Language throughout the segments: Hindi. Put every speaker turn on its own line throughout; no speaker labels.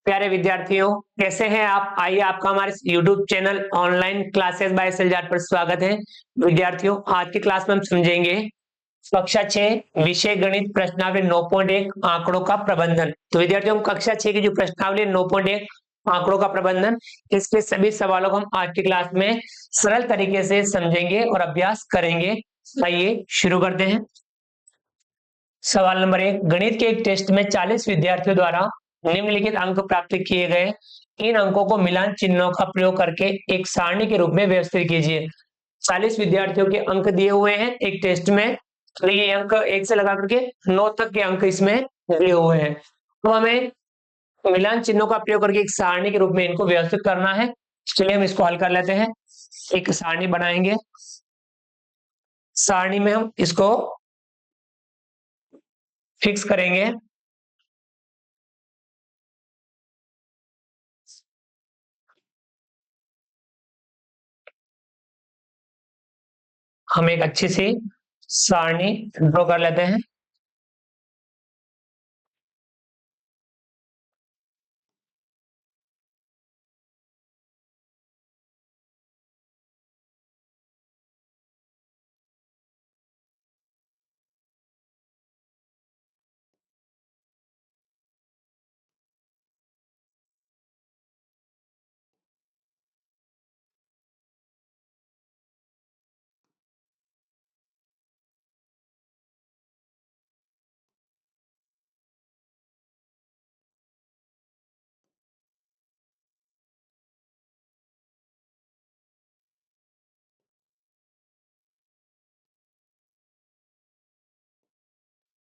प्यारे विद्यार्थियों, कैसे हैं आप? आइए, आपका हमारे YouTube channel online classes by SL पर स्वागत है। विद्यार्थियों, आज की क्लास में हम समझेंगे कक्षा 6 विषय गणित प्रश्नावली 9.1 आंकड़ों का प्रबंधन। तो विद्यार्थियों, हम कक्षा 6 की जो प्रश्नावली 9.1 आंकड़ों का प्रबंधन, इसके सभी सवालों को हम आज की क्लास में सरल तरीके से समझेंगे और अभ्यास करेंगे। आइए शुरू करते हैं। सवाल नंबर 1, गणित के एक टेस्ट में 40 विद्यार्थियों द्वारा निम्नलिखित अंक प्राप्त किए गए। इन अंकों को मिलान चिन्हों का प्रयोग करके एक सारणी के रूप में व्यवस्थित कीजिए। 40 विद्यार्थियों के अंक दिए हुए हैं एक टेस्ट में, तो ये अंक 1 से लगा करके 9 तक के अंक इसमें दिए हुए हैं। तो हमें मिलान चिन्हों का प्रयोग करके एक सारणी के रूप में इनको व्यवस्थित करना है। चलिए हम इसको हल कर लेते हैं। एक सारणी बनाएंगे। सारणी में हम इसको फिक्स करेंगे। हम एक अच्छी सी सारणी ड्रॉ कर लेते हैं।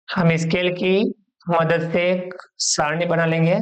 हम स्केल की मदद से एक सारणी बना लेंगे।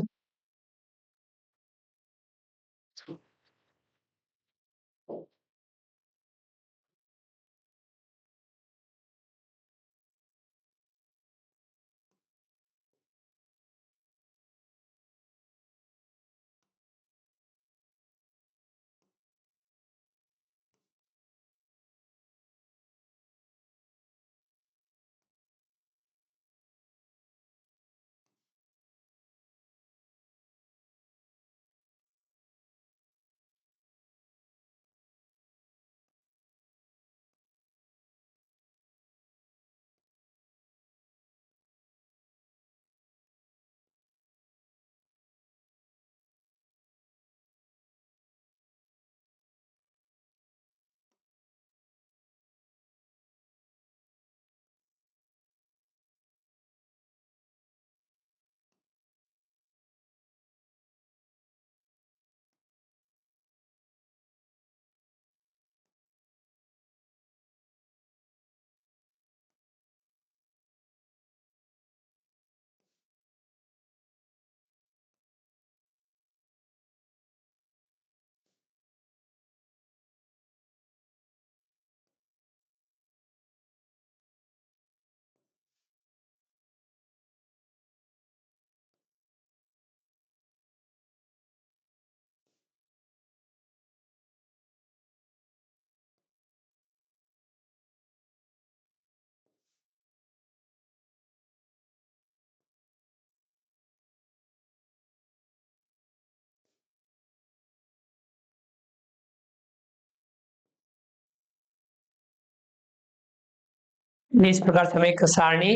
इस प्रकार से हम एक सारणी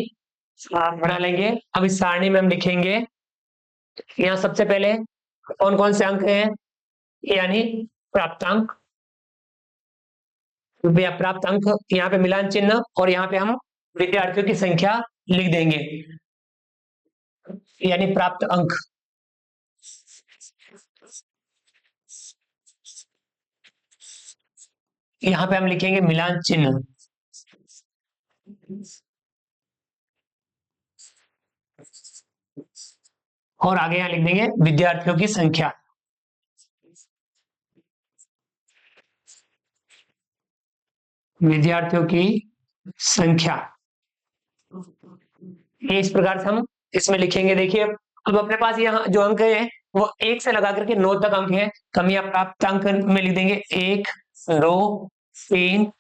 बना लेंगे। अब इस सारणी में हम लिखेंगे, यहाँ सबसे पहले कौन कौन से अंक हैं, यानी प्राप्तांक या प्राप्त अंक, यहाँ पे मिलान चिन्ह और यहाँ पे हम विद्यार्थियों की संख्या लिख देंगे, यानी प्राप्त अंक। यहाँ पे हम लिखेंगे मिलान चिन्ह और आगे यहाँ लिख देंगे विद्यार्थियों की संख्या। विद्यार्थियों की संख्या इस प्रकार से हम इसमें लिखेंगे। देखिए, अब अपने पास यहाँ जो अंक है वो 1 से लगा करके 9 तक अंक है। तो हम यहाँ प्राप्त अंक में लिख देंगे 1, 2, 3,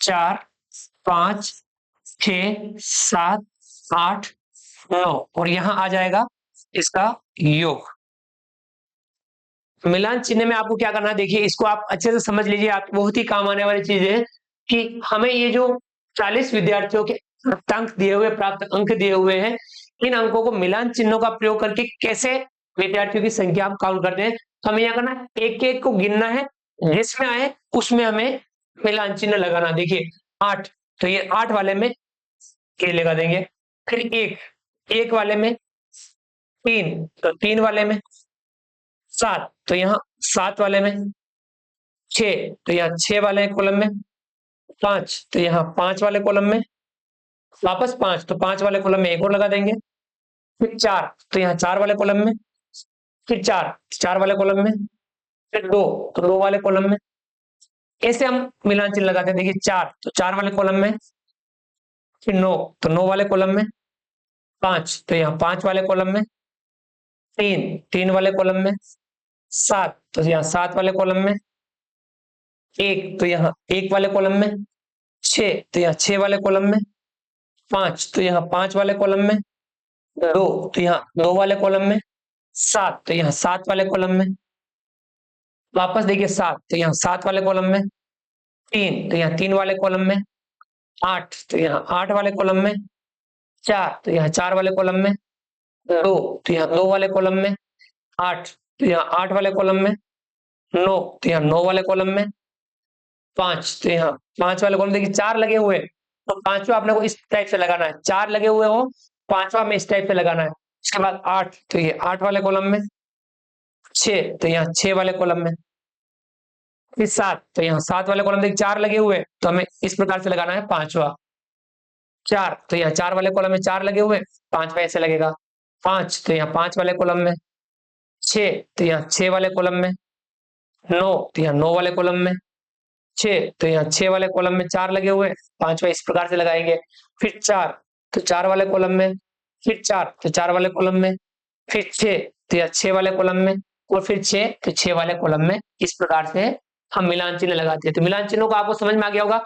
4, 5, 6, 7, 8, 9 और यहाँ आ जाएगा इसका योग। मिलान चिन्ह में आपको क्या करना है, देखिए इसको आप अच्छे से समझ लीजिए, आप बहुत ही काम आने वाली चीज है कि हमें ये जो 40 विद्यार्थियों के अंक दिए हुए, प्राप्त अंक दिए हुए हैं, इन अंकों को मिलान चिन्हों का प्रयोग करके कैसे विद्यार्थियों की संख्या हम काउंट करते हैं। तो हमें यहाँ करना है, एक एक को गिनना है, जिसमें आए उसमें हमें मिलान चिन्ह लगाना। देखिए 8, तो ये 8 वाले में ये लगा देंगे। फिर एक वाले में 3, तो 3 वाले में 7, तो यहाँ 7 वाले में 6, तो यहाँ 6 वाले कॉलम में 5, तो यहाँ 5 वाले कॉलम में वापस 5, तो 5 वाले कॉलम में एक और लगा देंगे। फिर 4, तो यहाँ 4 वाले कॉलम में, फिर 4 वाले कॉलम में, फिर 2, तो 2 वाले कॉलम में। ऐसे हम मिलान चिन्ह लगाते हैं। देखिए 4, तो 4 वाले कॉलम में, फिर 9, तो 9 वाले कॉलम में, 5, तो यहाँ 5 वाले कॉलम में, 3 वाले कॉलम में, 7, तो यहाँ 7 वाले कॉलम में, 1, तो यहाँ 1 वाले कॉलम में, 6, तो यहाँ 6 वाले कॉलम में, 5, तो यहाँ 5 वाले कॉलम में, 2, तो यहाँ 2 वाले कॉलम में, 7, तो यहाँ 7 वाले कॉलम में, वापस देखिए 7, तो यहाँ 7 वाले कॉलम में, 3, तो यहाँ 3 वाले कॉलम में, 8, तो यहाँ 8 वाले कॉलम में, 4, तो यहाँ 4 वाले कॉलम में, 2, तो यहाँ 2 वाले कॉलम में, 8, तो यहाँ 8 वाले कॉलम में, 9, तो यहाँ 9 वाले कॉलम में, 5, तो यहाँ 5 वाले कॉलम। देखिए 4 लगे हुए, तो पांचवा आपने को इस टाइप से लगाना है। 4 लगे हुए हो, पांचवा में इस टाइप से लगाना है। उसके बाद 8, तो ये 8 वाले कॉलम में, 6, तो यहाँ 6 वाले कॉलम में, फिर 7, तो यहाँ 7 वाले कॉलम। देखिए 4 लगे हुए, तो हमें इस प्रकार से लगाना है पांचवा। 4, तो यहाँ 4 वाले कॉलम में 4 लगे हुए, पांचवा ऐसे लगेगा। 5, तो यहाँ 5 वाले कॉलम में, 6, तो यहाँ 6 वाले कॉलम में, 9, तो यहाँ 9 वाले कॉलम में, 6, तो यहाँ 6 वाले कॉलम में 4 लगे हुए, पांचवा इस प्रकार से लगाएंगे। फिर 4, तो 4 वाले कॉलम में, फिर 4, तो 4 वाले कॉलम में, फिर 6, तो यहाँ 6 वाले कॉलम में, और फिर 6, तो 6 वाले कॉलम में। इस प्रकार से हम मिलान चिन्ह लगाते हैं। तो मिलान चिन्हों को आपको समझ में आ गया होगा।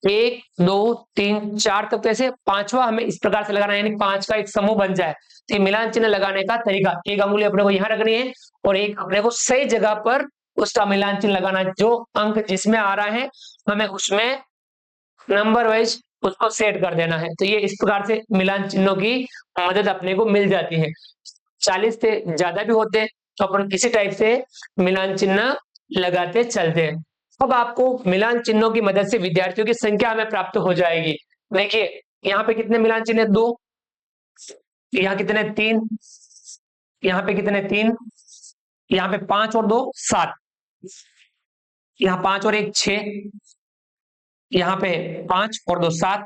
1, 2, 3, 4 तक, तो ऐसे पांचवा हमें इस प्रकार से लगाना है, यानी 5 का एक समूह बन जाए। तो ये मिलान चिन्ह लगाने का तरीका, एक अंगुली अपने को यहाँ रखनी है और एक अपने को सही जगह पर उसका मिलान चिन्ह लगाना है। जो अंक जिसमें आ रहा है हमें उसमें नंबर वाइज उसको सेट कर देना है। तो ये इस प्रकार से मिलान चिन्हों की मदद अपने को मिल जाती है। 40 से ज्यादा भी होते हैं तो अपन इसी टाइप से मिलान चिन्ह लगाते चलते हैं। अब आपको मिलान चिन्हों की मदद से विद्यार्थियों की संख्या हमें प्राप्त हो जाएगी। देखिए यहाँ पे कितने मिलान चिन्ह है? 2, यहाँ कितने? 3, यहाँ पे कितने? 3, यहाँ पे 5 और 2 7, यहाँ 5 और 1 6, यहाँ पे 5 और 2 7,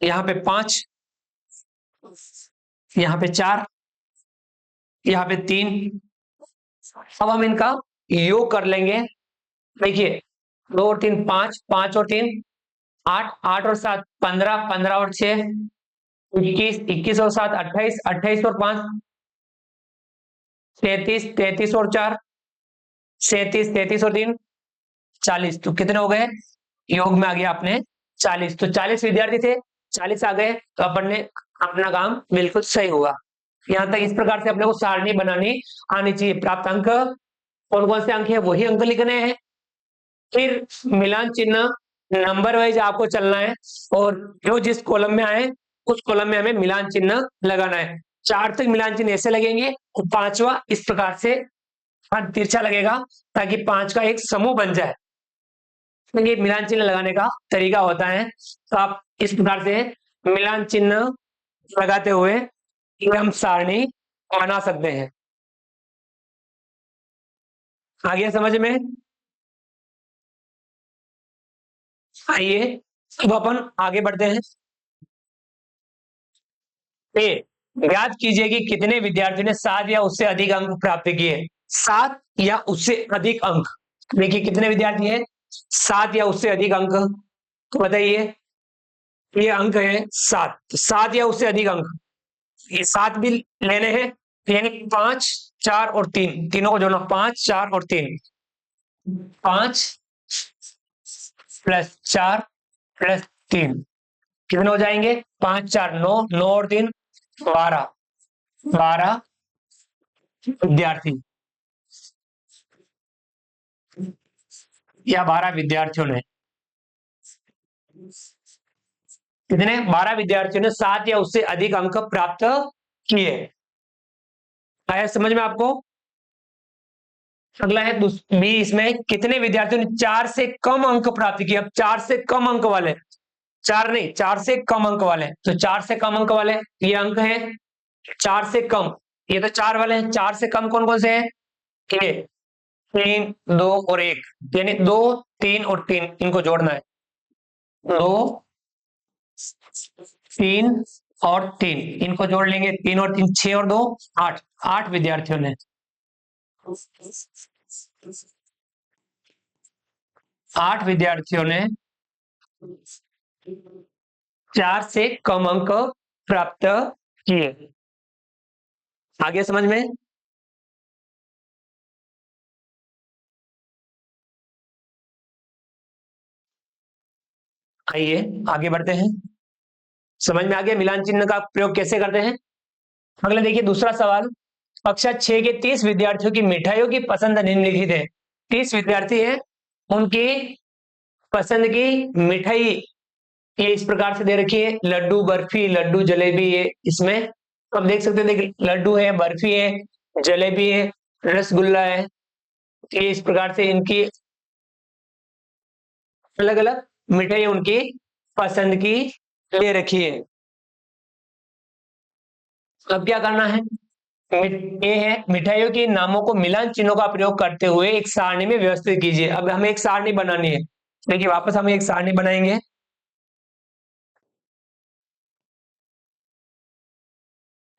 यहाँ पे 5, यहाँ पे 4, यहाँ पे 3। अब हम इनका योग कर लेंगे। देखिए 2 और 3 5, 5 और 3 8, 8 और 7 15, 15 और 6 21, 21 और 7 28, 28 और 5 33, 33 और 4 37, 33 और 3 40। तो कितने हो गए? योग में आ गया अपने 40। तो 40 विद्यार्थी थे, 40 आ गए, तो अपन ने अपना काम बिल्कुल सही हुआ। यहाँ तक इस प्रकार से अपने को सारणी बनानी आनी चाहिए। प्राप्त अंक कौन कौन से अंक है वही अंक लिखने हैं। फिर मिलान चिन्ह नंबर वाइज आपको चलना है और जो जिस कॉलम में आए उस कॉलम में हमें मिलान चिन्ह लगाना है। 4 तक मिलान चिन्ह ऐसे लगेंगे और पांचवा इस प्रकार से हाथ तिरछा लगेगा ताकि 5 का एक समूह बन जाए। ये मिलान चिन्ह लगाने का तरीका होता है। तो आप इस प्रकार से मिलान चिन्ह लगाते हुए हम सारणी बना सकते हैं। आ गया समझ में? आइए अब अपन आगे बढ़ते हैं। ए, ज्ञात कीजिए कि कितने विद्यार्थियों ने 7 या उससे अधिक अंक प्राप्त किए। 7 या उससे अधिक अंक। देखिए कितने विद्यार्थी हैं? 7 या उससे अधिक अंक। तो बताइए, ये अंक है 7, 7 या उससे अधिक अंक। ये 7 भी लेने हैं, यानी 5, 4 और 3, तीनों को जोड़ना। 5, 4 और 3, 5 प्लस 4 प्लस 3 कितने हो जाएंगे? 5, 4 9, 9 और 3 12। 12 विद्यार्थी या 12 विद्यार्थियों ने, कितने, 12 विद्यार्थियों ने 7 या उससे अधिक अंक प्राप्त किए। आया समझ में आपको? अगला है बी, इसमें कितने विद्यार्थियों ने 4 से कम अंक प्राप्त किए। अब 4 से कम अंक वाले, 4 नहीं, 4 से कम अंक वाले, तो 4 से कम अंक वाले ये अंक है 4 से कम, ये तो 4 वाले हैं। 4 से कम कौन कौन से हैं? ये 3, 2 और 1, यानी 2, 3 और 3, इनको जोड़ना है। 2, 3 और 3, इनको जोड़ लेंगे। 3 और 3, 6 और 2, 8, 8 विद्यार्थियों ने, 8 विद्यार्थियों ने 4 से कम अंक प्राप्त किए। आगे समझ में? आइए आगे बढ़ते हैं। समझ में आ गया मिलान चिन्ह का प्रयोग कैसे करते हैं? अगला देखिए दूसरा सवाल। कक्षा 6 के 30 विद्यार्थियों की मिठाइयों की पसंद निम्नलिखित है। 30 विद्यार्थी हैं, उनकी पसंद की मिठाई ये इस प्रकार से दे रखी है, लड्डू, बर्फी, लड्डू, जलेबी। ये इसमें आप देख सकते हैं, देखिए लड्डू है, बर्फी है, जलेबी है, रसगुल्ला है। ये इस प्रकार से इनकी अलग अलग मिठाई उनकी पसंद की ले रखी है। अब क्या करना है? ये है मिठाइयों के नामों को मिलान चिन्हों का प्रयोग करते हुए एक सारणी में व्यवस्थित कीजिए। अब हमें एक सारणी बनानी है। देखिए वापस हम एक सारणी बनाएंगे।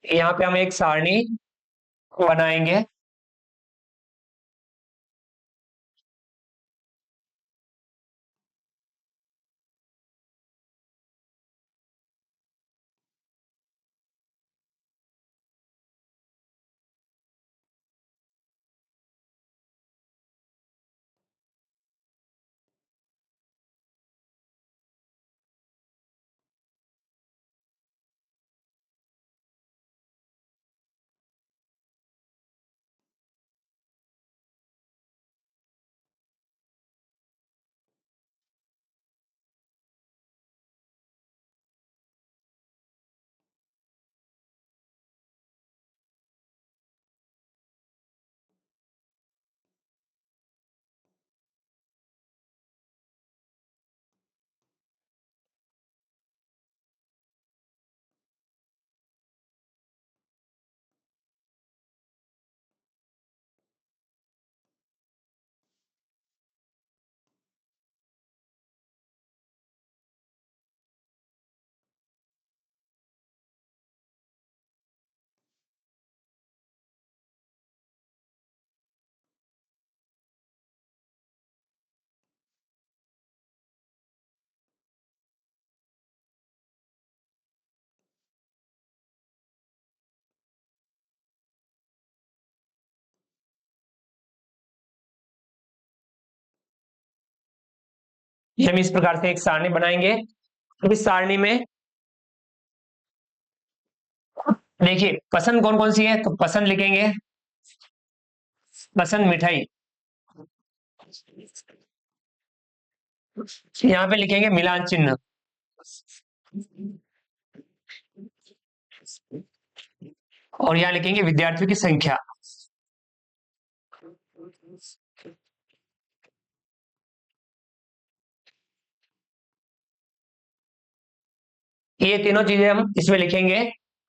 यहाँ पे हम एक सारणी बनाएंगे। हम इस प्रकार से एक सारणी बनाएंगे। अब इस सारणी में देखिए पसंद कौन कौन सी है, तो पसंद लिखेंगे, पसंद मिठाई। यहाँ पे लिखेंगे मिलान चिन्ह, और यहाँ लिखेंगे विद्यार्थियों की संख्या। ये तीनों चीजें हम इसमें लिखेंगे।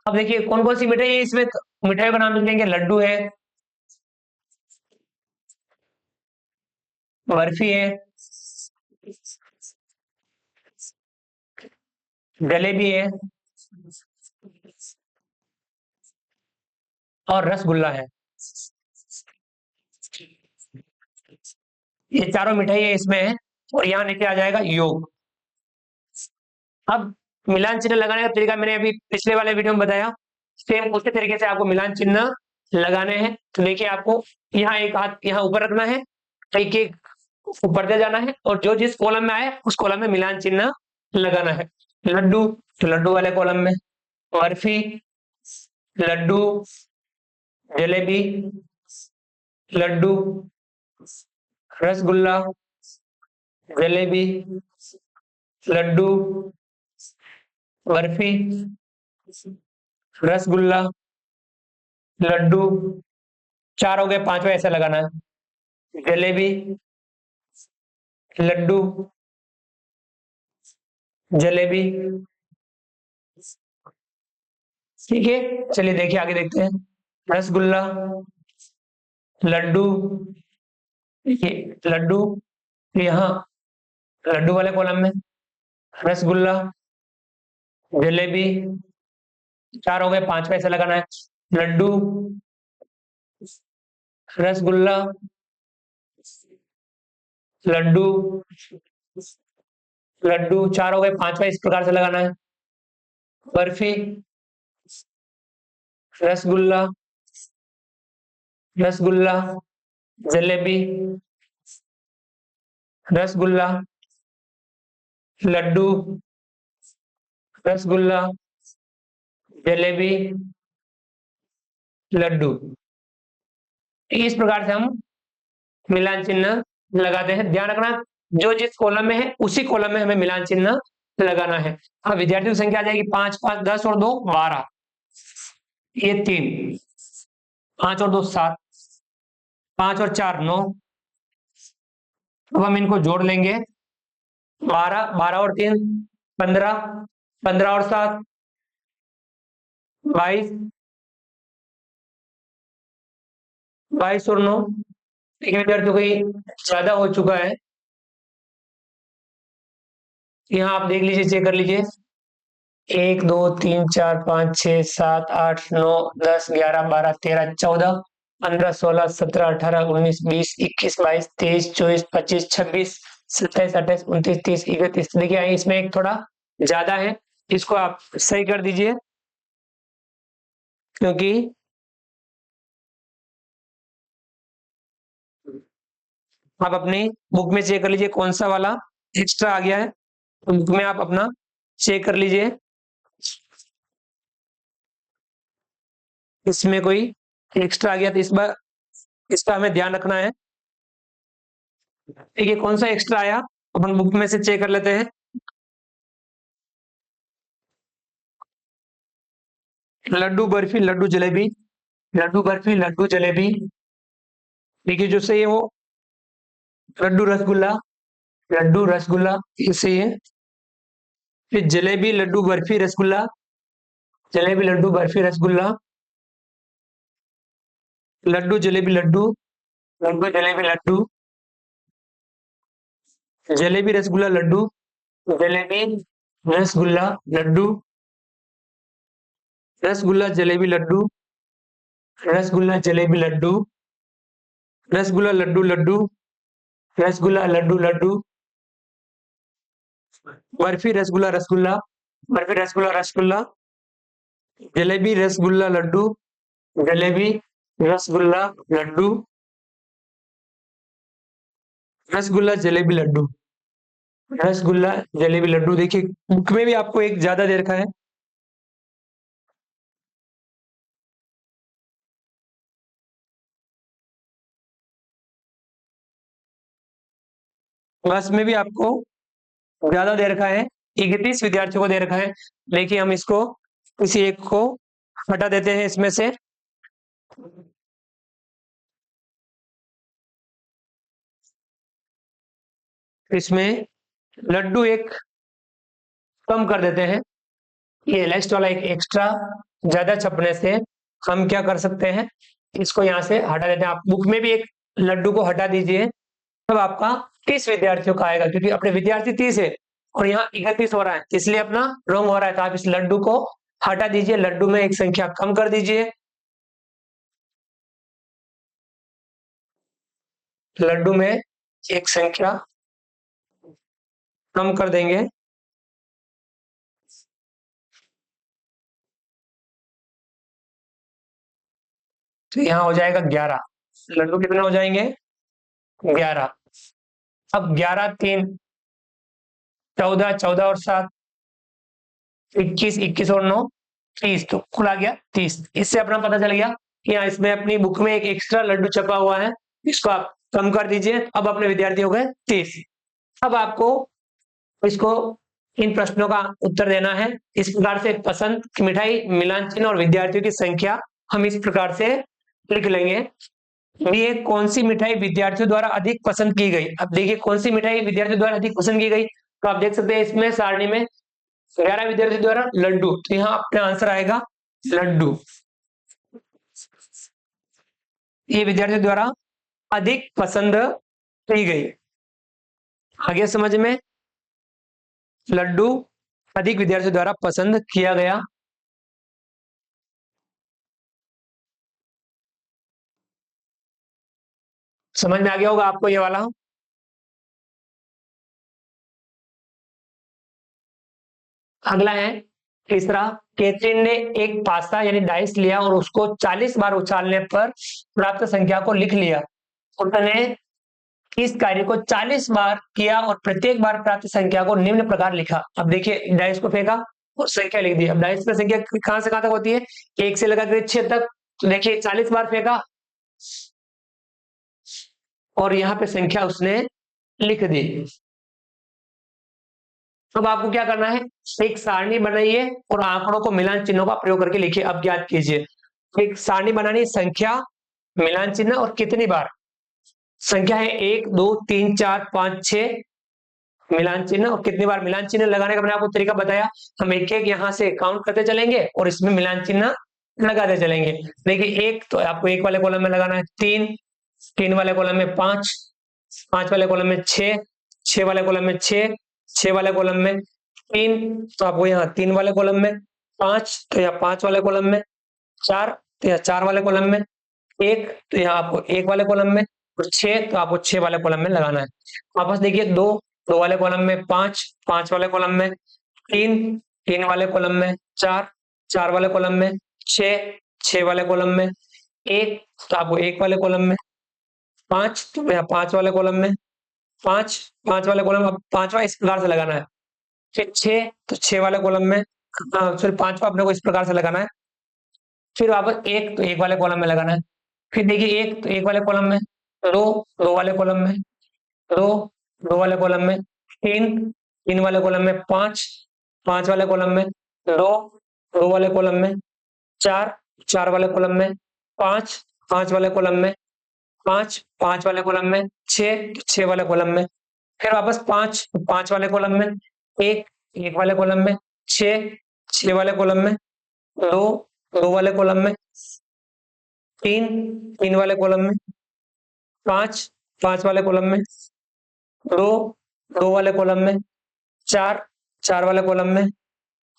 अब देखिए कौन कौन सी मिठाई है इसमें, तो मिठाई का नाम लिखेंगे, लड्डू है, बर्फी है, जलेबी है और रसगुल्ला है। ये चारों मिठाई है इसमें है, और यहाँ नीचे आ जाएगा योग। अब मिलान चिन्ह लगाने का तरीका मैंने अभी पिछले वाले वीडियो में बताया, सेम उसी तरीके से आपको मिलान चिन्ह लगाने हैं। तो देखिए आपको यहाँ एक हाथ यहाँ ऊपर रखना है, एक एक ऊपर दे जाना है, और जो जिस कॉलम में आए उस कॉलम में मिलान चिन्ह लगाना है। लड्डू तो लड्डू वाले कॉलम में, बर्फी लड्डू, जलेबी, लड्डू, रसगुल्ला, जलेबी, लड्डू, बर्फी, रसगुल्ला, लड्डू, चार हो गए, पांचवा ऐसा लगाना है। जलेबी, लड्डू, जलेबी। ठीक है, चलिए देखिए आगे देखते हैं। रसगुल्ला, लड्डू, ये लड्डू यहाँ लड्डू वाले कॉलम में, रसगुल्ला, जलेबी, चार हो गए, पांचवा ऐसा लगाना है। लड्डू, रसगुल्ला, लड्डू, लड्डू, चार हो गए, पांचवा इस प्रकार से लगाना है। बर्फी, रसगुल्ला, रसगुल्ला, जलेबी, रसगुल्ला, लड्डू, रसगुल्ला, जलेबी, लड्डू। इस प्रकार से हम मिलान चिन्ह लगाते हैं। ध्यान रखना, जो जिस कॉलम में है उसी कॉलम में हमें मिलान चिन्ह लगाना है। अब विद्यार्थियों की संख्या आ जाएगी 5 5 10 और 2 12, ये 3, 5 और 2 7, 5 और 4 9। अब हम इनको जोड़ लेंगे, 12 12 और 3 15, 15 और 7 22, 22 और 9। विद्यार्थियों को ज्यादा हो चुका है, यहाँ आप देख लीजिए, चेक कर लीजिए। 1 2 3 4 5 6 7 8 9 10 11 12 13 14 15 16 17 18 19 20 21 22 23 24 25 26 27 28 29 30 31। देखिए इसमें एक थोड़ा ज्यादा है, इसको आप सही कर दीजिए, क्योंकि आप अपनी बुक में चेक कर लीजिए कौन सा वाला एक्स्ट्रा आ गया है, तो बुक में आप अपना चेक कर लीजिए, इसमें कोई एक्स्ट्रा आ गया तो इस बार इसका हमें ध्यान रखना है। ठीक है, कौन सा एक्स्ट्रा आया अपन बुक में से चेक कर लेते हैं। लड्डू, बर्फी, लड्डू, जलेबी, लड्डू, बर्फी, लड्डू, जलेबी। देखिए जो सही है वो लड्डू, रसगुल्ला, लड्डू, रसगुल्ला, ये सही है। फिर जलेबी, लड्डू, बर्फी, रसगुल्ला, जलेबी, लड्डू, बर्फी, रसगुल्ला, लड्डू, जलेबी, लड्डू, लड्डू, जलेबी, लड्डू, जलेबी, रसगुल्ला, लड्डू, जलेबी, रसगुल्ला, लड्डू, रसगुल्ला, जलेबी, लड्डू, रसगुल्ला, जलेबी, लड्डू, रसगुल्ला, लड्डू, लड्डू, रसगुल्ला, लड्डू, लड्डू, बर्फी, रसगुल्ला, रसगुल्ला, बर्फी, रसगुल्ला, रसगुल्ला, जलेबी, रसगुल्ला, लड्डू, जलेबी, रसगुल्ला, लड्डू, रसगुल्ला, जलेबी, लड्डू, रसगुल्ला, जलेबी, लड्डू। देखिए बुक में भी आपको एक ज्यादा दे रखा है, क्लास में भी आपको ज्यादा दे रखा है, 31 विद्यार्थियों को दे रखा है। देखिए हम इसको किसी एक को हटा देते हैं इसमें से। इसमें लड्डू एक कम कर देते हैं, ये लास्ट वाला एक एक्स्ट्रा ज्यादा छपने से हम क्या कर सकते हैं, इसको यहाँ से हटा देते हैं। आप बुक में भी एक लड्डू को हटा दीजिए, तब आपका 30 विद्यार्थियों का आएगा, क्योंकि अपने विद्यार्थी 30 है और यहाँ 31 हो रहा है, इसलिए अपना रॉन्ग हो रहा है। तो आप इस लड्डू को हटा दीजिए, लड्डू में एक संख्या कम कर दीजिए, लड्डू में एक संख्या कम कर देंगे, तो यहाँ हो जाएगा 11। लड्डू कितने हो जाएंगे, 11। अब 11 3 14, 14 और 7 21, 21 और 9 30, तो कुल आ गया 30। इससे अपना पता चल गया कि हाँ, इसमें अपनी बुक में एक एक्स्ट्रा लड्डू छपा हुआ है, इसको आप कम कर दीजिए। अब अपने विद्यार्थी हो गए 30। अब आपको इसको इन प्रश्नों का उत्तर देना है। इस प्रकार से पसंद की मिठाई, मिलान चिन्ह और विद्यार्थियों की संख्या हम इस प्रकार से लिख लेंगे। ये कौन सी मिठाई विद्यार्थियों द्वारा अधिक पसंद की गई। अब देखिए कौन सी मिठाई विद्यार्थियों द्वारा अधिक पसंद की गई, तो आप देख सकते हैं इसमें सारणी में 11 विद्यार्थियों द्वारा लड्डू, तो यहाँ अपना आंसर आएगा लड्डू। ये विद्यार्थियों द्वारा अधिक पसंद की गई। आगे समझ में, लड्डू अधिक विद्यार्थियों द्वारा पसंद किया गया। समझ में आ गया होगा आपको ये वाला। अगला है तीसरा, कैथरीन ने एक पास्ता यानी डाइस लिया और उसको 40 बार उछालने पर प्राप्त संख्या को लिख लिया। उसने इस कार्य को 40 बार किया और प्रत्येक बार प्राप्त संख्या को निम्न प्रकार लिखा। अब देखिए डाइस को फेंका और संख्या लिख दी। अब डाइस में संख्या कहां से कहां तक होती है, 1 से लेकर 6 तक। तो देखिए 40 बार फेंका और यहाँ पे संख्या उसने लिख दी। अब आपको क्या करना है, एक सारणी बनाइए और आंकड़ों को मिलान चिन्हों का प्रयोग करके लिखिए। अब ज्ञात कीजिए, एक सारणी बनानी, संख्या, मिलान चिन्ह और कितनी बार। संख्या है 1 2 3 4 5 6, मिलान चिन्ह और कितनी बार। मिलान चिन्ह लगाने का मैंने आपको तरीका बताया, हम एक एक यहाँ से काउंट करते चलेंगे और इसमें मिलान चिन्ह लगाते चलेंगे। देखिए एक, तो आपको एक वाले कॉलम में लगाना है 3, 3 वाले कॉलम में 5, 5 वाले कॉलम में 6, 6 वाले कॉलम में 6, 6 वाले कॉलम में 3, तो आपको यहाँ 3 वाले कॉलम में 5, तो यहाँ 5 वाले कॉलम में 4, तो यहाँ 4 वाले कॉलम में 1, तो यहाँ आपको 1 वाले कॉलम में, और 6, तो आपको 6 वाले कॉलम में लगाना है। वापस देखिए 2, 2 वाले कॉलम में 5, 5 वाले कॉलम में 3, 3 वाले कॉलम में 4, 4 वाले कॉलम में 6, 6 वाले कॉलम में 1, तो आपको 1 वाले कॉलम में 5, तो यहाँ 5 वाले कॉलम में 5, 5 वाले कॉलम, अब पांचवा इस प्रकार से लगाना है। फिर 6, तो 6 वाले कॉलम में, फिर पांचवा अपने को इस प्रकार से लगाना है। फिर वापस 1, तो 1 वाले कॉलम में लगाना है। फिर देखिए 1, तो 1 वाले कॉलम में, 2, 2 वाले कॉलम में, 2, 2 वाले कॉलम में, 3, 3 वाले कॉलम में, 5, 5 वाले कॉलम में, 2, 2 वाले कॉलम में, 4, 4 वाले कॉलम में, 5, 5 वाले कॉलम में, 5, 5 वाले कॉलम में, 6, 6 वाले कॉलम में। फिर वापस 5, 5 वाले कॉलम में, 1, 1 वाले कॉलम में, 6, 6 वाले कॉलम में, 2, 2 वाले कॉलम में, 3, 3 वाले कॉलम में, 5, 5 वाले कॉलम में, 2, 2 वाले कॉलम में, 4, 4 वाले कॉलम में,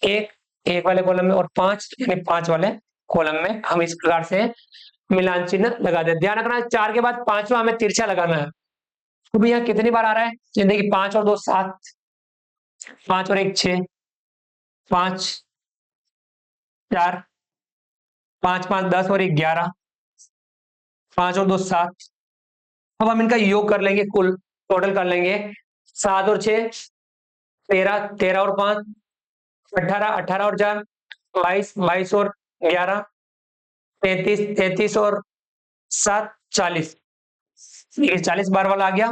1, 1 वाले कॉलम में और 5 यानी 5 वाले कॉलम में। हम इस प्रकार से मिलान चिन्ह लगा दें। ध्यान रखना 4 के बाद पांचवा हमें तिरछा लगाना है। तो यहाँ कितनी बार आ रहा है, देखिए 5 और 2 7, 5 और 1 6, 5 4, 5 5 10 और 1 11, 5 और 2 7। अब हम इनका योग कर लेंगे, कुल टोटल कर लेंगे। 7 और 6 13, 13 और 5 18, 18 और 4 22, 22 और 11 33, 33 और 7 40। ये 40 बार वाला आ गया,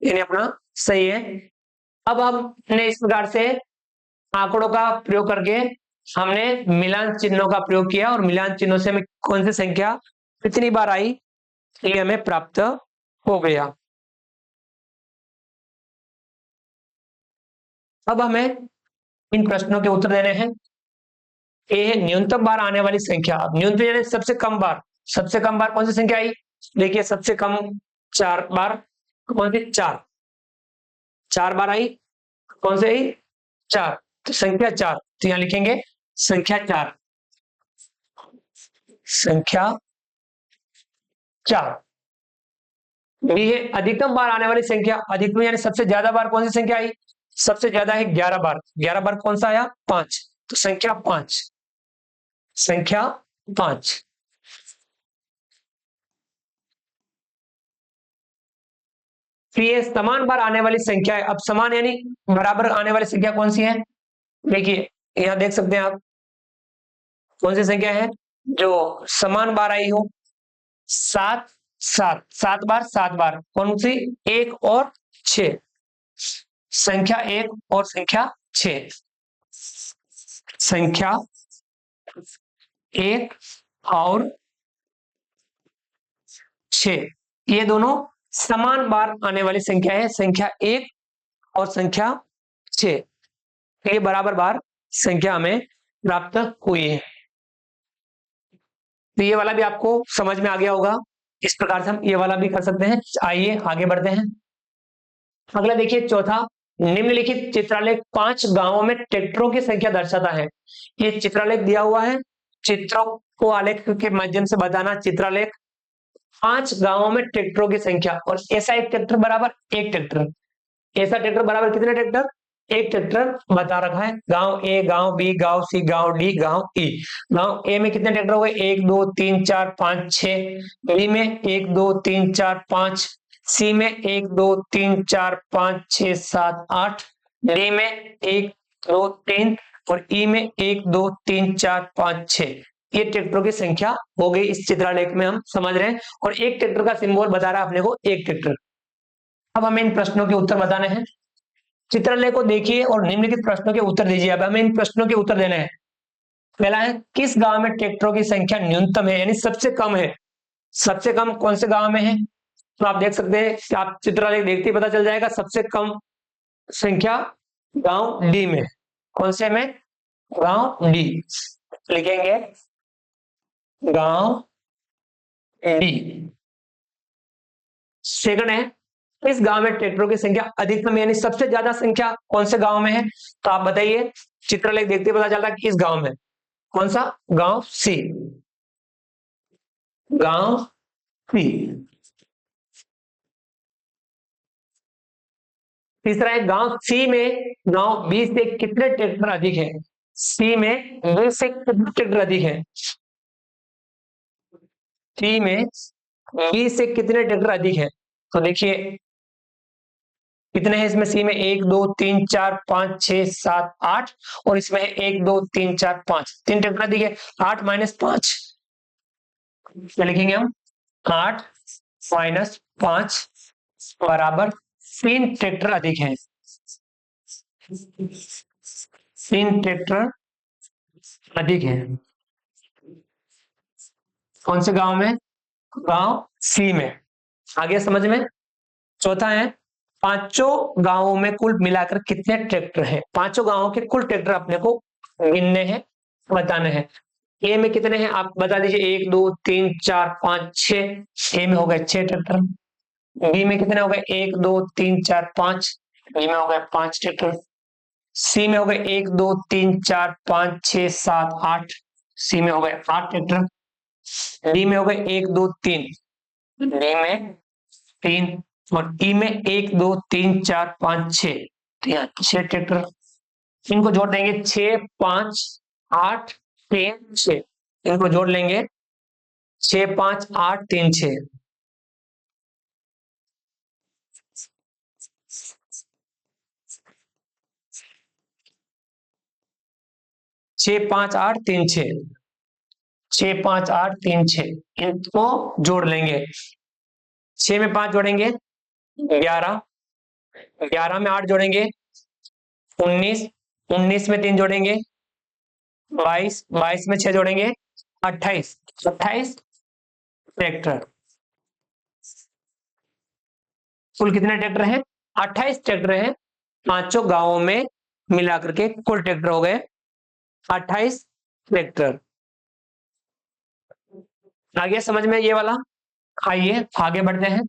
यानी अपना सही है। अब हमने इस प्रकार से आंकड़ों का प्रयोग करके हमने मिलान चिन्हों का प्रयोग किया और मिलान चिन्हों से हमें कौन सी संख्या कितनी बार आई ये हमें प्राप्त हो गया। अब हमें इन प्रश्नों के उत्तर देने हैं। ये न्यूनतम बार आने वाली संख्या, अब न्यूनतम यानी सबसे कम बार, सबसे कम बार कौन सी संख्या आई, देखिए सबसे कम 4 बार, कौन सी 4, 4 बार आई, कौन सी आई 4, तो संख्या 4, तो यहां लिखेंगे संख्या 4, संख्या 4। ये अधिकतम बार आने वाली संख्या, अधिकतम यानी सबसे ज्यादा बार कौन सी संख्या आई, सबसे ज्यादा है 11 बार, 11 बार कौन सा आया 5, तो संख्या 5, संख्या 5। फिर ये समान बार आने वाली संख्या है। अब समान यानी बराबर आने वाली संख्या कौन सी है, देखिए यहां देख सकते हैं आप कौन सी संख्या है जो समान बार आई हो? 7 7 7 बार 7 बार, कौन सी? 1 और 6, संख्या 1 और संख्या 6, संख्या 1 और 6, ये दोनों समान बार आने वाली संख्या है, संख्या 1 और संख्या 6, ये बराबर बार संख्या हमें प्राप्त हुई है। तो ये वाला भी आपको समझ में आ गया होगा, इस प्रकार से हम ये वाला भी कर सकते हैं। आइए आगे बढ़ते हैं। अगला देखिए चौथा, निम्नलिखित चित्रालेख 5 गांवों में ट्रैक्टरों की संख्या दर्शाता है। ये चित्रालेख दिया हुआ है, चित्रों को आलेख के माध्यम से बताना। चित्रालेख 5 गांवों में ट्रैक्टरों की संख्या, और ऐसा एक ट्रैक्टर बराबर एक ट्रैक्टर, ऐसा ट्रैक्टर बराबर कितने ट्रैक्टर? एक ट्रैक्टर बता रखा है। गांव ए, गांव बी, गांव सी, गांव डी, गांव ई। गांव ए में कितने ट्रैक्टर हो गए? 1 2 3 4 5 6। बी में 1 2 3 4 5। सी में 1 2 3 4 5 6 7 8। डी में 1 2 3 और ई में 1 2 3 4 5 6। ये ट्रैक्टरों की संख्या हो गई, इस चित्रालेख में हम समझ रहे हैं। और एक ट्रैक्टर का सिंबल बता रहा है अपने को, एक ट्रैक्टर। अब हमें इन प्रश्नों के उत्तर बताने हैं। चित्रालय को देखिए और निम्नलिखित प्रश्नों के उत्तर दीजिए। अब हमें इन प्रश्नों के उत्तर देने हैं। पहला है, किस गांव में ट्रैक्टरों की संख्या न्यूनतम है, यानी सबसे कम है? सबसे कम कौन से गांव में है? तो आप देख सकते हैं कि आप चित्रालय देखते ही पता चल जाएगा, सबसे कम संख्या गांव डी में। कौन से में? गांव डी। लिखेंगे गांव डी। सेकंड है, इस गांव में ट्रैक्टरों की संख्या अधिकतम यानी सबसे ज्यादा संख्या कौन से गांव में है? तो आप बताइए, चित्रलेख देखते पता चलता है कि इस गांव में। कौन सा? गांव सी, गांव सी। तीसरा है, गांव सी में गांव बी से कितने ट्रैक्टर अधिक है? सी में बी से कितने ट्रैक्टर अधिक है? सी में बी से कितने ट्रैक्टर अधिक है? तो देखिए कितने हैं इसमें? सी में 1 2 3 4 5 6 7 8, और इसमें है 1 2 3 4 5, 3 ट्रैक्टर अधिक है। 8 - 5 क्या लिखेंगे हम? 8 - 5 बराबर 3 ट्रैक्टर अधिक है। 3 ट्रैक्टर अधिक है। कौन से गांव में? गांव सी में। आगे समझ में। चौथा है, पांचों गांवों में कुल मिलाकर कितने ट्रैक्टर हैं? पांचों गांवों के कुल ट्रैक्टर अपने को गिनने हैं, बताने हैं। ए में कितने हैं आप बता दीजिए? 1 2 3 4 5 6। ए में हो गए 6 ट्रैक्टर। बी में कितने हो गए? 1 2 3 4 5। बी में हो गए 5 ट्रैक्टर। सी में हो गए 1 2 3 4 5 6 7 8। सी में हो गए 8 ट्रैक्टर। डी में हो गए 1 2 3। डी में 3। और ई में 1 2 3 4 5 6। तो यहाँ 6 ट्रैक्टर। इनको जोड़ देंगे, 6 5 8 3 6। इनको जोड़ लेंगे, 6 5 8 3 6। 6 5 8 3 6। 6 5 8 3 6, इनको जोड़ लेंगे। 6 में 5 जोड़ेंगे 11, 11 में 8 जोड़ेंगे 19, 19 में 3 जोड़ेंगे 22, 22 में 6 जोड़ेंगे 28, 28 ट्रैक्टर। कुल कितने ट्रैक्टर हैं? 28 ट्रैक्टर हैं। पांचों गांवों में मिलाकर के कुल ट्रैक्टर हो गए 28 ट्रैक्टर। आगे समझ में ये वाला। आइए आगे बढ़ते हैं।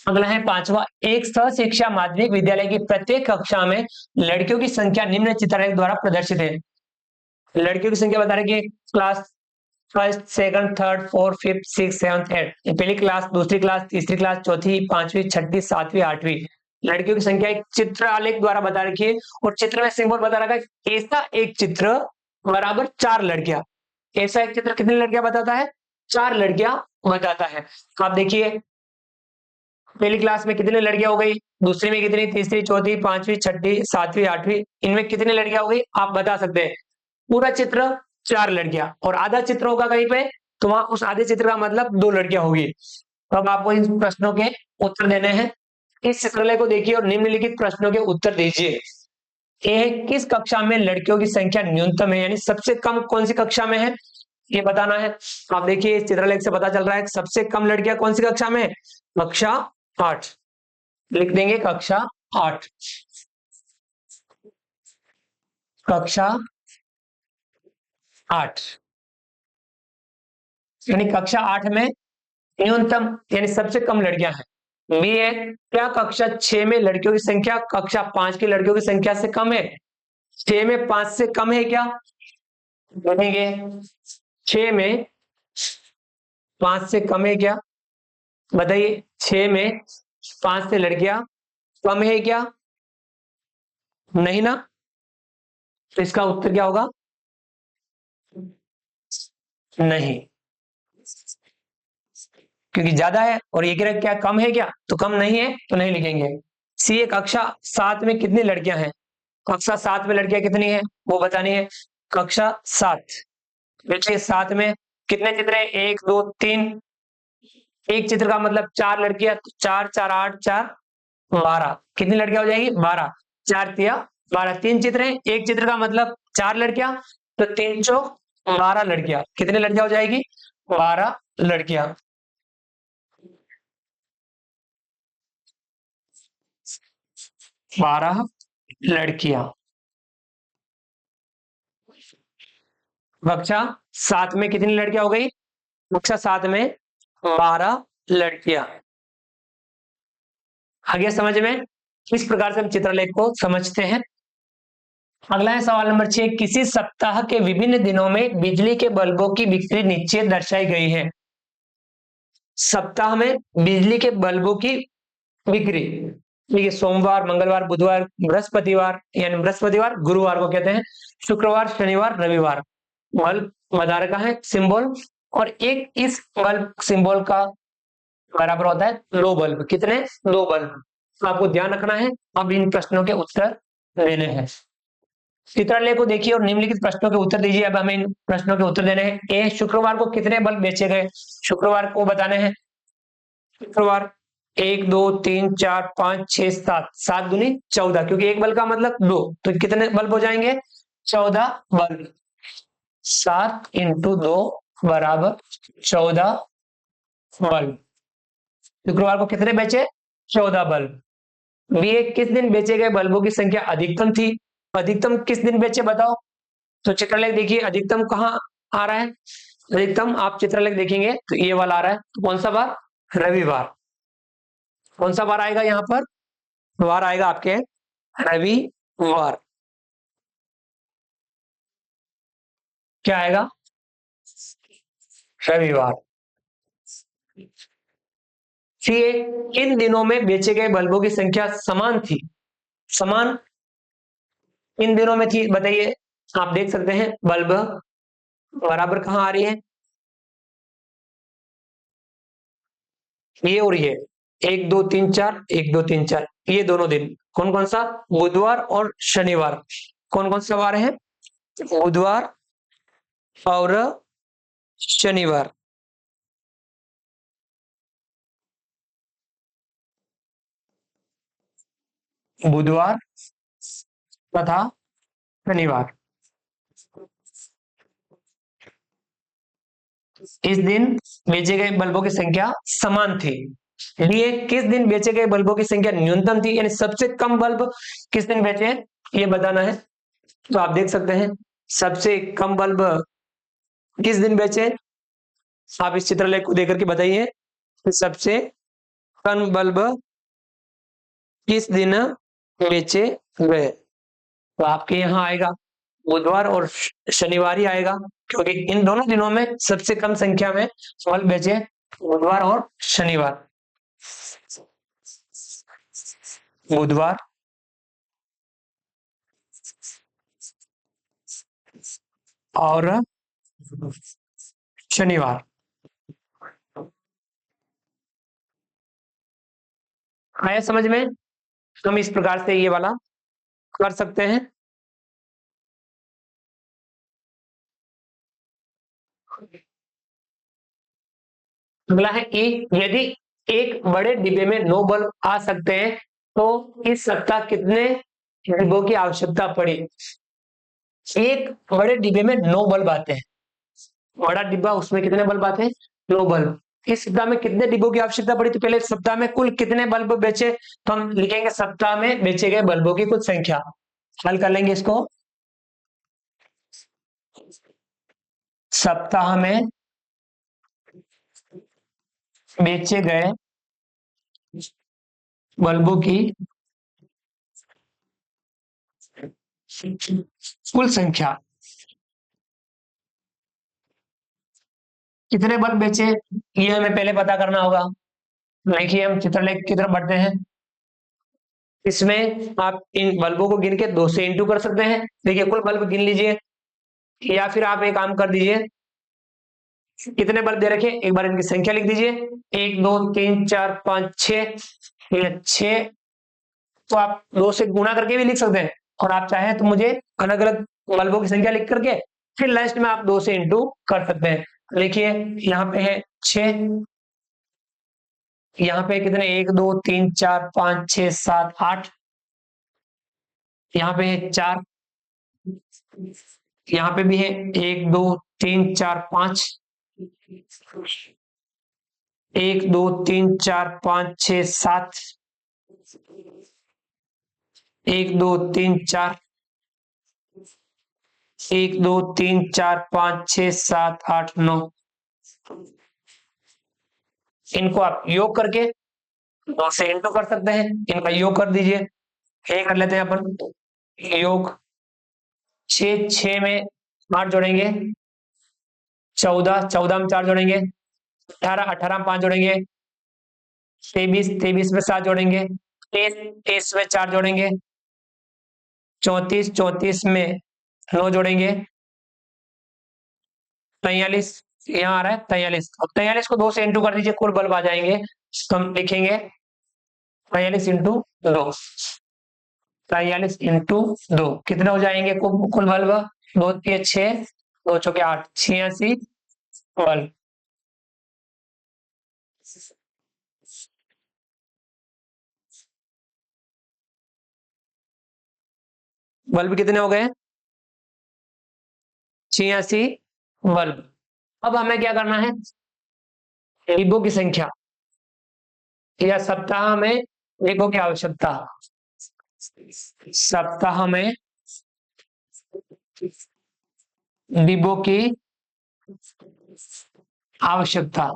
अगला है पांचवा, एक शिक्षा माध्यमिक विद्यालय की प्रत्येक कक्षा में लड़कियों की संख्या निम्न चित्रालेख द्वारा प्रदर्शित है। लड़कियों की संख्या बता रहे कि class first second third fourth fifth six seventh eight, पहली क्लास, दूसरी क्लास, तीसरी क्लास, चौथी, पांचवी, छठी, सातवीं, आठवीं। लड़कियों की संख्या एक चित्रालेख द्वारा बता रखी है, और चित्र में सिंबल बता रखा है। ऐसा एक चित्र बराबर 4 लड़कियां। ऐसा एक चित्र कितनी लड़कियां बताता है? 4 लड़कियां बताता है। आप देखिए, पहली क्लास में कितनी लड़कियां हो गई, दूसरी में कितनी, तीसरी, चौथी, पांचवी, छठी, सातवीं, आठवीं, इनमें कितनी लड़कियां हो गई आप बता सकते हैं। पूरा चित्र 4 लड़कियां, और आधा चित्र होगा कहीं पे तो वहां उस आधे चित्र का मतलब 2 लड़कियां होगी। तो अब आपको इन प्रश्नों के उत्तर देने हैं। इस चित्रलेख को देखिए और निम्नलिखित प्रश्नों के उत्तर दीजिए। ए, किस कक्षा में लड़कियों की संख्या न्यूनतम है, यानी सबसे कम कौन सी कक्षा में है ये बताना है। आप देखिए इस चित्रलेख से पता चल रहा है सबसे कम लड़कियां कौन सी कक्षा में है, कक्षा 8। लिख देंगे कक्षा 8, कक्षा 8, यानी कक्षा 8 में न्यूनतम यानी सबसे कम लड़कियां हैं। बी है, क्या कक्षा 6 में लड़कियों की संख्या कक्षा 5 की लड़कियों की संख्या से कम है, 6 में 5 से कम है क्या, देखेंगे 6 में 5 से कम है क्या, बताइए 6 में 5 से लड़कियां कम है क्या, नहीं ना, तो इसका उत्तर क्या होगा, नहीं, क्योंकि ज्यादा है और ये कह रहा है क्या कम है क्या, तो कम नहीं है तो नहीं लिखेंगे। सी है, कक्षा 7 में कितनी लड़कियां हैं, कक्षा 7 में लड़कियां कितनी है वो बतानी है। कक्षा 7 बेटे 7 में कितने चित्र है, 1 2 3, एक चित्र का मतलब 4 लड़कियां, तो 4 4 8 4 12, कितनी लड़कियां हो जाएगी 12, 4 तिया 12, 3 चित्र हैं, एक चित्र का मतलब 4 लड़कियां, तो 3 चौक 12 लड़कियां, कितनी लड़कियां हो जाएगी 12 लड़कियां। 12 लड़कियां। कक्षा 7 में कितनी लड़कियां हो गई, कक्षा 7 में 12 लड़कियां। आगे समझ में किस प्रकार से हम चित्रलेख को समझते हैं। अगला है सवाल नंबर 6, किसी सप्ताह के विभिन्न दिनों में बिजली के बल्बों की बिक्री नीचे दर्शाई गई है। सप्ताह में बिजली के बल्बों की बिक्री, देखिए सोमवार मंगलवार बुधवार बृहस्पतिवार, यानी बृहस्पतिवार गुरुवार को कहते हैं, शुक्रवार शनिवार रविवार, बल्ब मदार का है सिंबल, और एक इस बल्ब सिंबल का बराबर होता है 2 बल्ब, कितने 2 बल्ब। तो आपको ध्यान रखना है, अब इन प्रश्नों के उत्तर देने हैं। चित्रलेख को देखिए और निम्नलिखित प्रश्नों के उत्तर दीजिए। अब हमें इन प्रश्नों के उत्तर देने हैं। ए, शुक्रवार को कितने बल्ब बेचे गए, शुक्रवार को बताने हैं। शुक्रवार 1 2 3 4 5 6 7, 7 दूनी 14, क्योंकि एक बल्ब का मतलब 2, तो कितने बल्ब हो जाएंगे 14 बल्ब, 7 इंटू 2 बराबर 14 बल्ब। शुक्रवार को कितने बेचे 14 बल्ब। बी, किस दिन बेचे गए बल्बों की संख्या अधिकतम थी, अधिकतम किस दिन बेचे बताओ। तो चित्रलेख देखिए अधिकतम कहाँ आ रहा है, अधिकतम आप चित्रलेख देखेंगे तो ये वाला आ रहा है, तो कौन सा बार, रविवार। कौन सा बार आएगा यहाँ पर, वार आएगा आपके रविवार। क्या आएगा, रविवार। सी, किन दिनों में बेचे गए बल्बों की संख्या समान थी, समान इन दिनों में थी बताइए। आप देख सकते हैं बल्ब बराबर कहां आ रही है, ये और ये 1 2 3 4 1 2 3 4, ये दोनों दिन कौन कौन सा, बुधवार और शनिवार। कौन कौन सा वार है, बुधवार और शनिवार। बुधवार तथा शनिवार, इस दिन बेचे गए बल्बों की संख्या समान थी। लिए किस दिन बेचे गए बल्बों की संख्या न्यूनतम थी, यानी सबसे कम बल्ब किस दिन बेचे हैं ये बताना है। तो आप देख सकते हैं सबसे कम बल्ब किस दिन बेचे, आप इस चित्रलेख को देकर के बताइए सबसे कम बल्ब किस दिन बेचे गए। तो आपके यहाँ आएगा बुधवार और शनिवार ही आएगा, क्योंकि इन दोनों दिनों में सबसे कम संख्या में बल्ब बेचे बुधवार और शनिवार। बुधवार और शनिवार। आया समझ में, हम इस प्रकार से ये वाला कर सकते हैं। अगला है ई, यदि एक बड़े डिब्बे में 9 बल्ब आ सकते हैं तो इस सप्ताह कितने डिब्बों की आवश्यकता पड़ी। एक बड़े डिब्बे में 9 बल्ब आते हैं, बड़ा डिब्बा, उसमें कितने बल्ब आते हैं, 9 बल्ब। इस सप्ताह में कितने डिब्बों की आवश्यकता पड़ी, तो पहले सप्ताह में कुल कितने बल्ब बेचे, तो हम लिखेंगे सप्ताह में बेचे गए बल्बों की कुल संख्या। हल कर लेंगे इसको। सप्ताह में बेचे गए बल्बों की कुल संख्या, कितने बल्ब बेचे ये हमें पहले पता करना होगा। देखिए हम चित्रलेख की तरफ बढ़ते हैं। इसमें आप इन बल्बों को गिन के 2 से इंटू कर सकते हैं। देखिए कुल बल्ब गिन लीजिए, या फिर आप एक काम कर दीजिए, कितने बल्ब दे रखे एक बार इनकी संख्या लिख दीजिए, 1 2 3 4 5 6, 6। तो आप 2 से गुणा करके भी लिख सकते हैं, और आप चाहें तो मुझे अलग अलग बल्बों की संख्या लिख करके फिर लास्ट में आप 2 से इंटू कर सकते हैं। देखिए यहाँ पे है 6, यहाँ पे कितने 1 2 3 4 5 6 7 8, यहाँ पे है 4, यहाँ पे भी है 1 2 3 4 5, 1 2 3 4 5 6 7, 1 2 3 4, 1 2 3 4 5 6 7 8 9। इनको आप योग करके 2 से इंटू कर सकते हैं, इनका योग कर दीजिए। ये कर लेते हैं अपन योग, 6 6 में 8 जोड़ेंगे 14, 14 में 4 जोड़ेंगे 18, 18 में 5 जोड़ेंगे 23, 23 में 7 जोड़ेंगे 30, 30 में 4 जोड़ेंगे 34, 34 में 9 जोड़ेंगे 43, यहाँ आ रहा है 43। अब 43 को 2 से इंटू कर दीजिए, कुल बल्ब आ जाएंगे। तो हम लिखेंगे 43 इंटू 2, 43 इंटू 2 कितने हो जाएंगे कुल बल्ब, 2 के 6, 2 चौके 8, 86 बल्ब। बल्ब कितने हो गए, 86 बल्ब। अब हमें क्या करना है, डिब्बों की संख्या या सप्ताह में डिब्बों की आवश्यकता, सप्ताह में डिब्बों की आवश्यकता।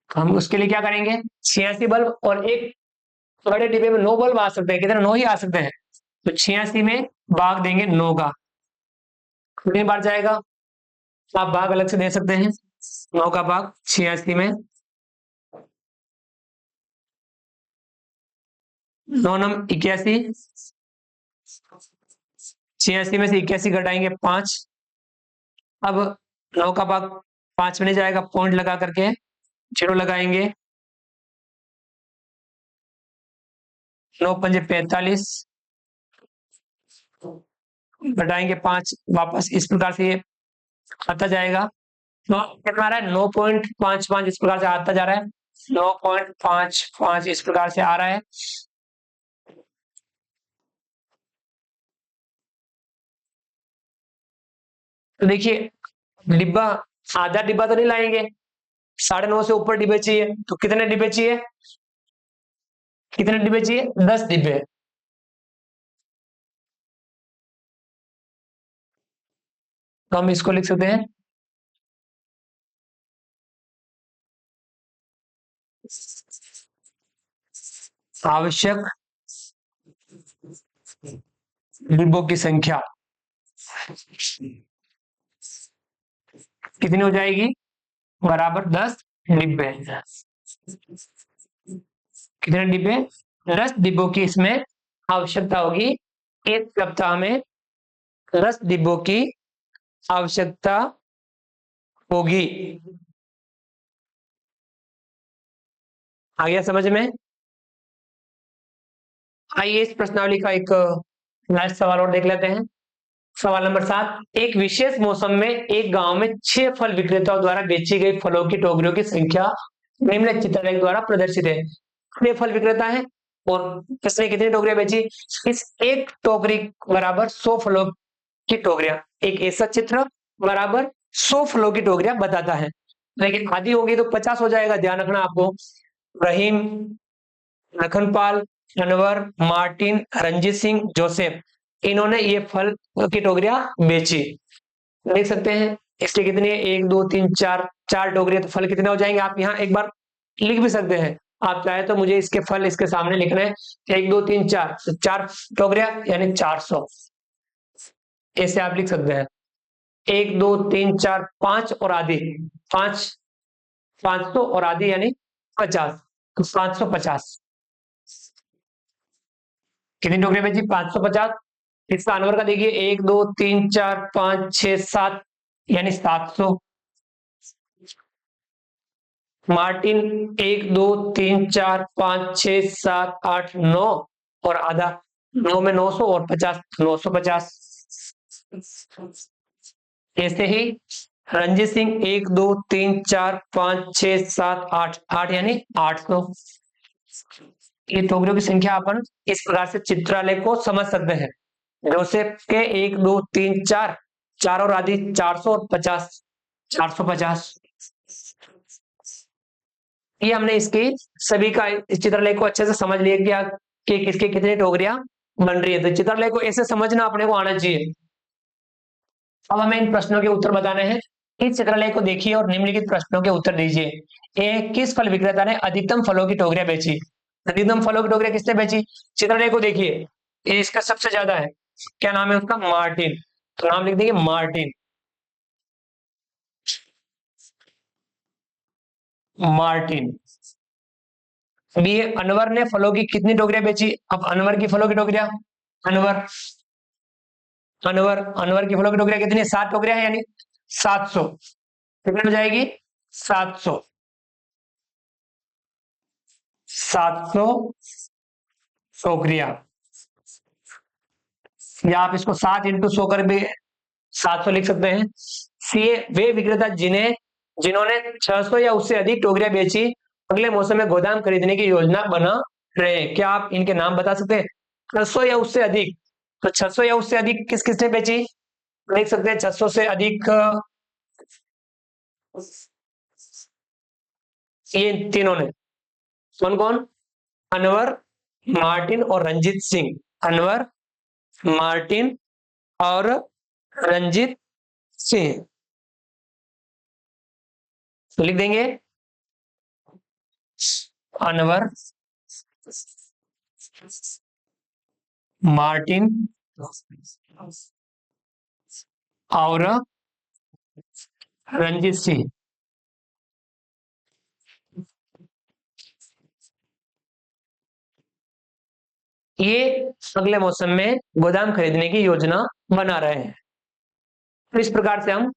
हम उसके लिए क्या करेंगे, 86 बल्ब और एक बड़े डिब्बे में 9 बल्ब आ सकते हैं, कितने 9 ही आ सकते हैं, तो 86 में भाग देंगे 9 का, कितनी बार जाएगा, आप भाग अलग से दे सकते हैं, 9 का भाग 86 में, 9 नम 81, 86 में से 81 घटाएंगे 5। अब 9 का भाग 5 में नहीं जाएगा, पॉइंट लगा करके 0 लगाएंगे, 9 पंजे 45, घटाएंगे 5 वापस, इस प्रकार से ये आता जाएगा। तो कितना आ रहा है, 9.55 इस प्रकार से आता जा रहा है, 9.55 इस प्रकार से आ रहा है। तो देखिए डिब्बा, आधा डिब्बा तो नहीं लाएंगे, 9.5 से ऊपर डिब्बे चाहिए, तो कितने डिब्बे चाहिए, कितने डिब्बे चाहिए, 10 डिब्बे। तो हम इसको लिख सकते हैं आवश्यक डिब्बों की संख्या कितनी हो जाएगी, बराबर 10 डिब्बे। कितने डिब्बे, 10 डिब्बों की इसमें आवश्यकता होगी, एक सप्ताह में 10 डिब्बों की आवश्यकता होगी। आ गया समझ में। आइए इस प्रश्नावली का एक लास्ट सवाल और देख लेते हैं। सवाल नंबर 7, एक विशेष मौसम में एक गांव में 6 फल विक्रेताओं द्वारा बेची गई फलों की टोकरियों की संख्या निम्न चित्रलेख द्वारा प्रदर्शित है। 6 फल विक्रेता है और किसने कितनी टोकरियां बेची? इस एक टोकरी बराबर 100 फलों की टोकरियां, एक ऐसा चित्र बराबर 100 फलों की टोकरियां बताता है। लेकिन आधी होगी तो 50 हो जाएगा, ध्यान रखना आपको। रहीम, लखनपाल, अनवर, मार्टिन, रंजीत सिंह, जोसेफ, इन्होंने ये फल की टोकरियां बेची। देख सकते हैं इसके कितनी है, 1 2 3 4, 4 टोकरियां, तो फल कितने हो जाएंगे आप यहाँ एक बार लिख भी सकते हैं। आप चाहे तो मुझे इसके फल इसके सामने लिखने हैं, 1 2 3 4, तो 4 टोकरियां यानी 400, ऐसे आप लिख सकते हैं। 1 2 3 4 5 और आधी, 5 500 और आधी यानी 50, तो 550। कितनी टोकरियां बेची? 550। इसका अनवर का देखिए 1 2 3 4 5 6 7 यानी 700। मार्टिन 1 2 3 4 5 6 7 8 9 और आधा, 9 में 900 और 50, 950। ऐसे ही रंजीत सिंह 1 2 3 4 5 6 7 8, 8 यानी 800। ये टोकरियों की संख्या अपन इस प्रकार से चित्रालय को समझ सकते हैं। जोसेफ के 1 2 3 4, 4 और आधी 400 और 50, 450। ये हमने इसकी सभी का इस चित्रलेख को अच्छे से समझ लिया क्या कि किसकी कितनी टोकरियां बन रही है। तो चित्रलेख को ऐसे समझना अपने को आना चाहिए। अब हमें इन प्रश्नों के उत्तर बताने हैं। इस चित्रलेख को देखिए और निम्नलिखित प्रश्नों के उत्तर दीजिए। ए, किस फल विक्रेता ने अधिकतम फलों की टोकरियां बेची? अधिकतम फलों की टोकरियां किसने बेची? चित्रलेख को देखिए, ये इसका सबसे ज्यादा है, क्या नाम है उसका? मार्टिन। तो नाम लिख देंगे मार्टिन। मार्टिन। बी, अनवर ने फलों की कितनी टोकरियां बेची? अब अनवर की फलों की टोकरियां, अनवर अनवर अनवर की फलों की टोकरियां कितनी? 7 टोकरियां है यानी 700। कितनी हो जाएगी? 700। 700 टोकरियां, या आप इसको 7 इंटू 100 कर भी 700 लिख सकते हैं। सी, वे विक्रेता जिन्होंने 600 या उससे अधिक टोकरियां बेची अगले मौसम में गोदाम खरीदने की योजना बना रहे हैं। क्या आप इनके नाम बता सकते हैं? 600 या उससे अधिक, तो 600 या उससे अधिक किस किसने बेची? देख सकते हैं 600 से अधिक ये तीनों ने। कौन कौन? अनवर, मार्टिन और रंजीत सिंह। अनवर, मार्टिन और रंजीत सिंह, तो लिख देंगे अनवर, मार्टिन और रंजीत सिंह। ये अगले मौसम में गोदाम खरीदने की योजना बना रहे हैं। तो इस प्रकार से हम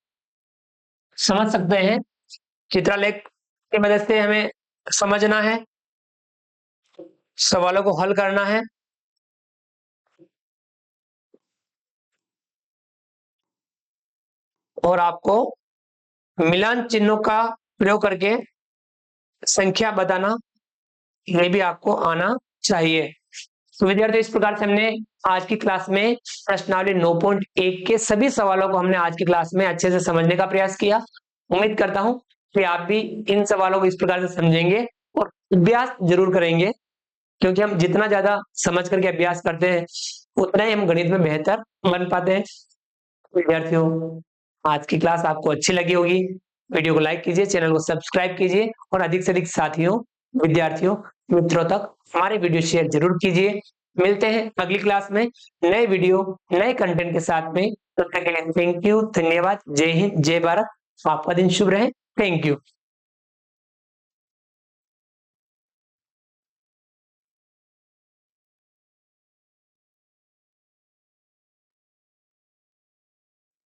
समझ सकते हैं, चित्रलेख की मदद से हमें समझना है, सवालों को हल करना है। और आपको मिलान चिन्हों का प्रयोग करके संख्या बताना ये भी आपको आना चाहिए। तो विद्यार्थियों, इस प्रकार से हमने आज की क्लास में प्रश्नावली 9.1 के सभी सवालों को हमने आज की क्लास में अच्छे से समझने का प्रयास किया। उम्मीद करता हूं कि आप भी इन सवालों को इस प्रकार से समझेंगे और अभ्यास जरूर करेंगे, क्योंकि हम जितना ज्यादा समझ करके अभ्यास करते हैं उतना ही हम गणित में बेहतर बन पाते हैं। विद्यार्थियों, आज की क्लास आपको अच्छी लगी होगी। वीडियो को लाइक कीजिए, चैनल को सब्सक्राइब कीजिए और अधिक से अधिक साथियों, विद्यार्थियों, मित्रों तक हमारे वीडियो शेयर जरूर कीजिए। मिलते हैं अगली क्लास में नए वीडियो नए कंटेंट के साथ में। तब तक के लिए थैंक यू, धन्यवाद, जय हिंद, जय भारत। आपका दिन शुभ रहे। Thank you.